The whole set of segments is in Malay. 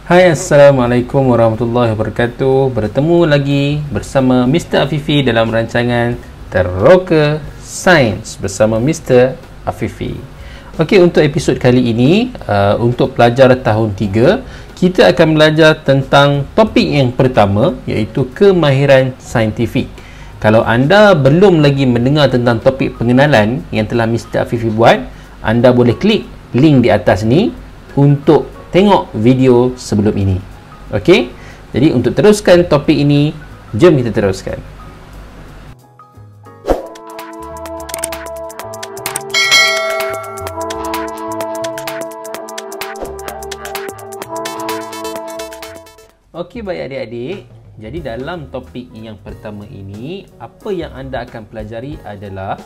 Hai, Assalamualaikum warahmatullahi wabarakatuh. Bertemu lagi bersama Mr. Afifi dalam rancangan Teroka Sains bersama Mr. Afifi. Okey, untuk episod kali ini, untuk pelajar tahun 3, kita akan belajar tentang topik yang pertama, iaitu kemahiran saintifik. Kalau anda belum lagi mendengar tentang topik pengenalan yang telah Mr. Afifi buat, anda boleh klik link di atas ni untuk tengok video sebelum ini. Okey? Jadi untuk teruskan topik ini, jom kita teruskan. Okey, baik adik-adik. Jadi dalam topik yang pertama ini, apa yang anda akan pelajari adalah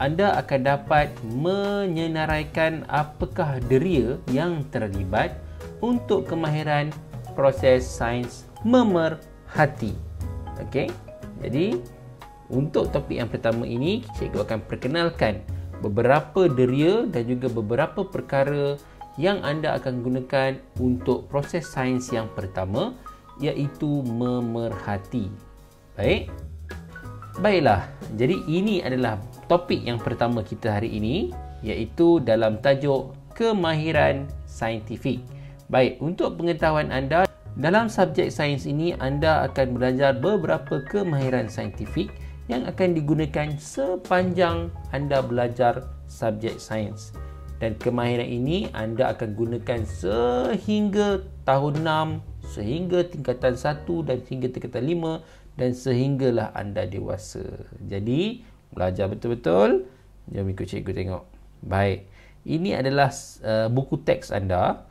anda akan dapat menyenaraikan apakah deria yang terlibat untuk kemahiran proses sains memerhati. Okey. Jadi untuk topik yang pertama ini, cikgu akan perkenalkan beberapa deria dan juga beberapa perkara yang anda akan gunakan untuk proses sains yang pertama, iaitu memerhati. Baik. Baiklah, jadi ini adalah topik yang pertama kita hari ini, iaitu dalam tajuk kemahiran saintifik. Baik, untuk pengetahuan anda, dalam subjek sains ini anda akan belajar beberapa kemahiran saintifik yang akan digunakan sepanjang anda belajar subjek sains. Dan kemahiran ini anda akan gunakan sehingga tahun 6, sehingga tingkatan 1 dan hingga tingkatan 5 dan sehinggalah anda dewasa. Jadi belajar betul-betul. Jom ikut cikgu tengok. Baik, ini adalah buku teks anda.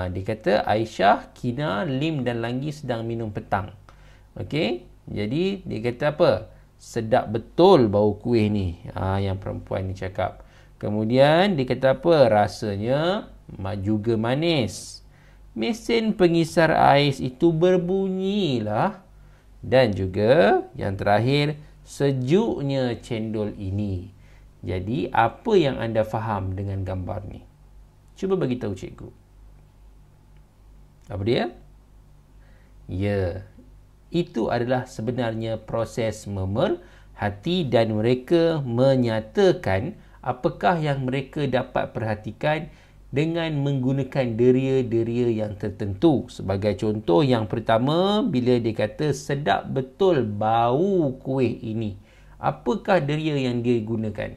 Dia kata Aisyah, Kina, Lim dan Langgi sedang minum petang. Okey, jadi dia kata apa? Sedap betul bau kuih ni. Yang perempuan ni cakap. Kemudian dia kata apa? Rasanya juga manis. Mesin pengisar ais itu berbunyilah. Dan juga yang terakhir, sejuknya cendol ini. Jadi apa yang anda faham dengan gambar ni? Cuba bagi tahu cikgu. Apa dia? Ya, itu adalah sebenarnya proses memerhati dan mereka menyatakan apakah yang mereka dapat perhatikan dengan menggunakan deria-deria yang tertentu. Sebagai contoh, yang pertama, bila dia kata sedap betul bau kuih ini. Apakah deria yang dia gunakan?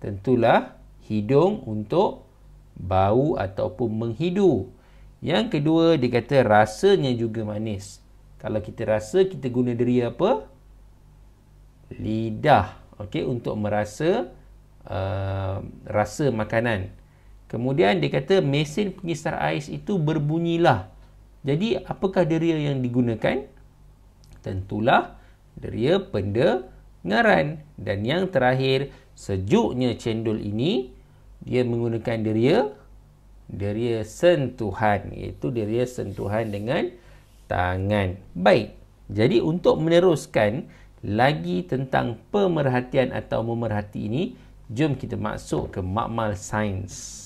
Tentulah hidung untuk bau ataupun menghidu. Yang kedua, dia kata rasanya juga manis. Kalau kita rasa, kita guna deria apa? Lidah. Okey, untuk merasa rasa makanan. Kemudian dia kata mesin pengisar ais itu berbunyilah. Jadi apakah deria yang digunakan? Tentulah deria pendengaran. Dan yang terakhir, sejuknya cendol ini, dia menggunakan deria sentuhan, iaitu deria sentuhan dengan tangan. Baik. Jadi untuk meneruskan lagi tentang pemerhatian atau memerhati ini, jom kita masuk ke makmal sains.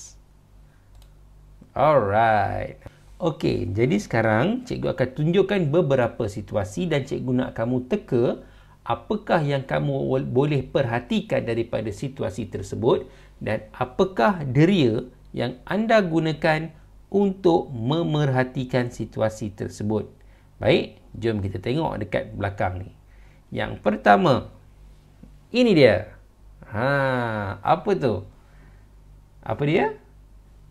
Alright. Okey, jadi sekarang cikgu akan tunjukkan beberapa situasi dan cikgu nak kamu teka apakah yang kamu boleh perhatikan daripada situasi tersebut dan apakah deria yang anda gunakan untuk memerhatikan situasi tersebut. Baik, jom kita tengok dekat belakang ni. Yang pertama, ini dia. Apa tu? Apa dia?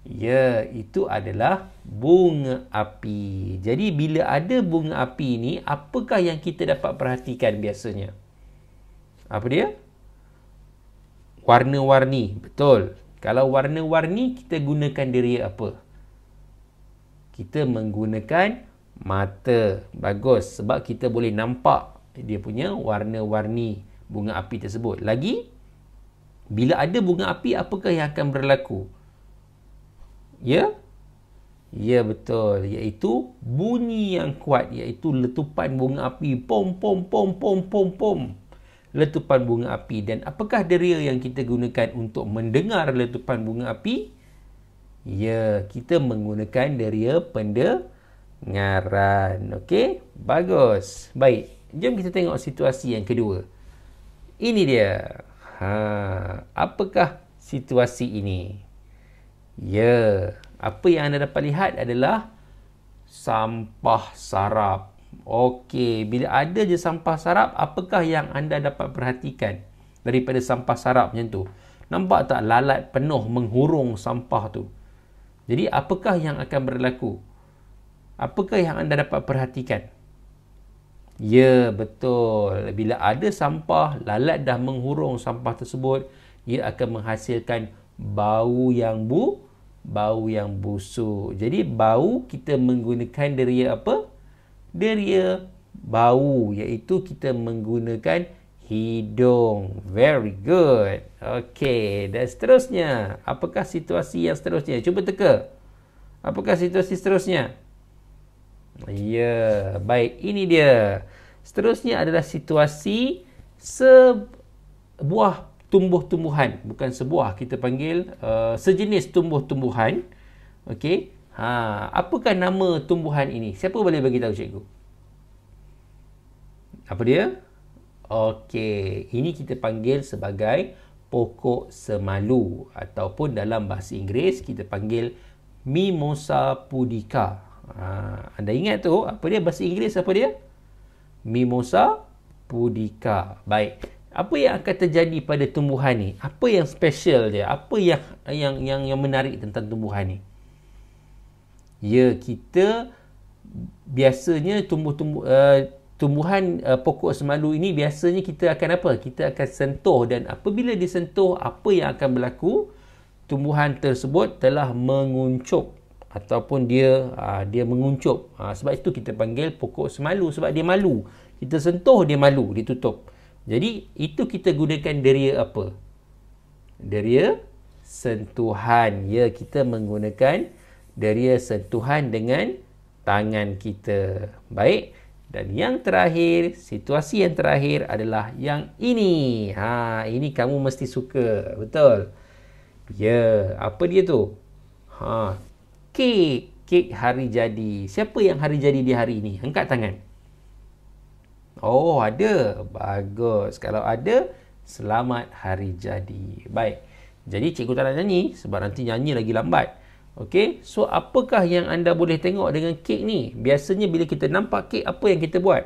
Ya, itu adalah bunga api. Jadi bila ada bunga api ni, apakah yang kita dapat perhatikan biasanya? Apa dia? Warna-warni. Betul. Kalau warna-warni, kita gunakan deria apa? Kita menggunakan mata. Bagus. Sebab kita boleh nampak dia punya warna-warni bunga api tersebut. Lagi, bila ada bunga api, apakah yang akan berlaku? Ya? Ya, betul. Iaitu bunyi yang kuat. Iaitu letupan bunga api. Pom, pom, pom, pom, pom, pom. Letupan bunga api. Dan apakah deria yang kita gunakan untuk mendengar letupan bunga api? Ya, kita menggunakan deria pendengaran. Okey, bagus. Baik, jom kita tengok situasi yang kedua. Ini dia. Apakah situasi ini? Ya, apa yang anda dapat lihat adalah sampah sarap. Okey, bila ada je sampah sarap, apakah yang anda dapat perhatikan daripada sampah sarap macam tu? Nampak tak lalat penuh menghurung sampah tu? Jadi, apakah yang akan berlaku? Apakah yang anda dapat perhatikan? Ya, betul. Bila ada sampah, lalat dah menghurung sampah tersebut, ia akan menghasilkan bau yang busuk. Jadi, bau kita menggunakan deria apa? Deria bau, iaitu kita menggunakan hidung. Very good. Okey, dan seterusnya. Apakah situasi yang seterusnya? Cuba teka. Apakah situasi seterusnya? Ya, baik. Ini dia. Seterusnya adalah situasi sebuah tumbuh-tumbuhan. Bukan sebuah, kita panggil sejenis tumbuh-tumbuhan. Okey. Apakah nama tumbuhan ini? Siapa boleh bagi tahu cikgu? Apa dia? Okey, ini kita panggil sebagai pokok semalu, ataupun dalam bahasa Inggeris kita panggil Mimosa pudica. Anda ingat tu apa dia bahasa Inggeris, apa dia? Mimosa pudica. Baik. Apa yang akan terjadi pada tumbuhan ni? Apa yang special dia? Apa yang menarik tentang tumbuhan ni? Ya, kita biasanya tumbuhan pokok semalu ini biasanya kita akan apa? Kita akan sentuh, dan apabila disentuh, apa yang akan berlaku? Tumbuhan tersebut telah menguncup, ataupun dia menguncup. Sebab itu kita panggil pokok semalu, sebab dia malu. Kita sentuh, dia malu, ditutup. Jadi itu kita gunakan deria apa? Deria sentuhan. Ya, kita menggunakan deria sentuhan dengan tangan kita. Baik. Dan yang terakhir, situasi yang terakhir adalah yang ini. Ini kamu mesti suka. Betul? Ya, apa dia tu? Kek hari jadi. Siapa yang hari jadi di hari ini? Angkat tangan. Oh, ada. Bagus. Kalau ada, selamat hari jadi. Baik. Jadi cikgu tak nak nyanyi sebab nanti nyanyi lagi lambat. Okey. So, apakah yang anda boleh tengok dengan kek ni? Biasanya bila kita nampak kek, apa yang kita buat?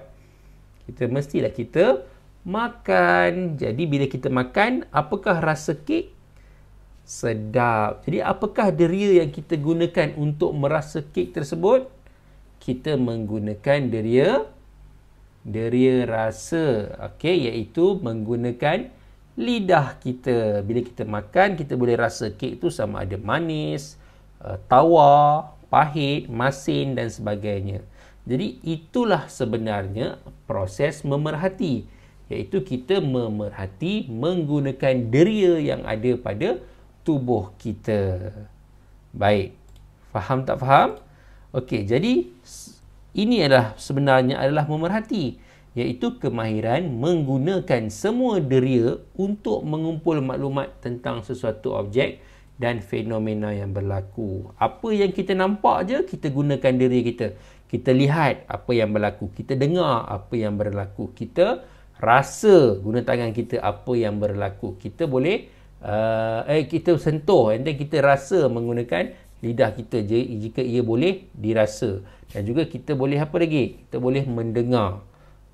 Mestilah kita makan. Jadi bila kita makan, apakah rasa kek? Sedap. Jadi apakah deria yang kita gunakan untuk merasa kek tersebut? Kita menggunakan deria rasa. Okey, iaitu menggunakan lidah kita. Bila kita makan, kita boleh rasa kek itu sama ada manis, tawar, pahit, masin dan sebagainya. Jadi itulah sebenarnya proses memerhati, iaitu kita memerhati menggunakan deria yang ada pada tubuh kita. Baik. Faham tak faham? Okey, jadi ini sebenarnya adalah memerhati, iaitu kemahiran menggunakan semua deria untuk mengumpul maklumat tentang sesuatu objek dan fenomena yang berlaku. Apa yang kita nampak je, kita gunakan deria kita. Kita lihat apa yang berlaku. Kita dengar apa yang berlaku. Kita rasa guna tangan kita apa yang berlaku. Kita boleh kita sentuh, and then kita rasa menggunakan lidah kita jika ia boleh dirasa. Dan juga kita boleh apa lagi? Kita boleh mendengar.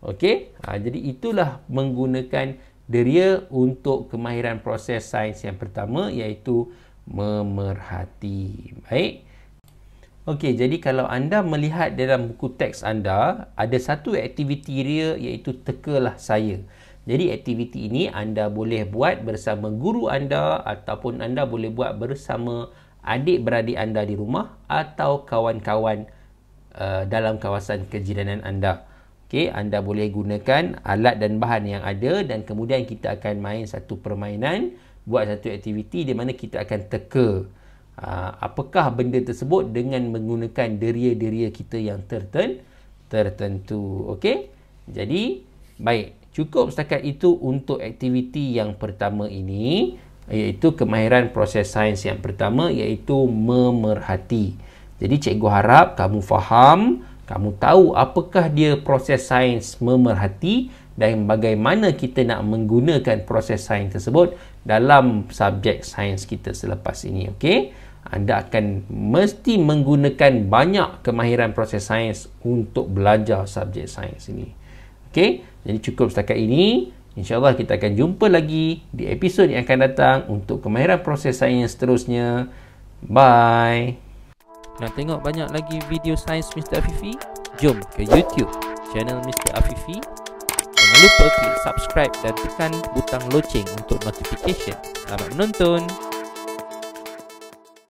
Okey? Jadi itulah menggunakan deria untuk kemahiran proses sains yang pertama, iaitu memerhati. Baik. Okey, jadi kalau anda melihat dalam buku teks anda, ada satu aktiviti dia, iaitu tekalah saya. Jadi aktiviti ini anda boleh buat bersama guru anda, ataupun anda boleh buat bersama adik-beradik anda di rumah atau kawan-kawan dalam kawasan kejiranan anda. Okey, anda boleh gunakan alat dan bahan yang ada, dan kemudian kita akan main satu permainan, buat satu aktiviti di mana kita akan teka apakah benda tersebut dengan menggunakan deria-deria kita yang tertentu. Okey? Jadi, baik. Cukup setakat itu untuk aktiviti yang pertama ini. iaitu kemahiran proses sains yang pertama, iaitu memerhati. Jadi cikgu harap kamu faham, kamu tahu apakah dia proses sains memerhati dan bagaimana kita nak menggunakan proses sains tersebut dalam subjek sains kita selepas ini. Okey, anda akan mesti menggunakan banyak kemahiran proses sains untuk belajar subjek sains ini. Okey, jadi cukup setakat ini. InsyaAllah kita akan jumpa lagi di episod yang akan datang untuk kemahiran proses sains seterusnya. Bye. Nak tengok banyak lagi video sains Mr. Afifi? Jom ke YouTube channel Mr. Afifi. Jangan lupa klik subscribe dan tekan butang loceng untuk notification. Selamat menonton!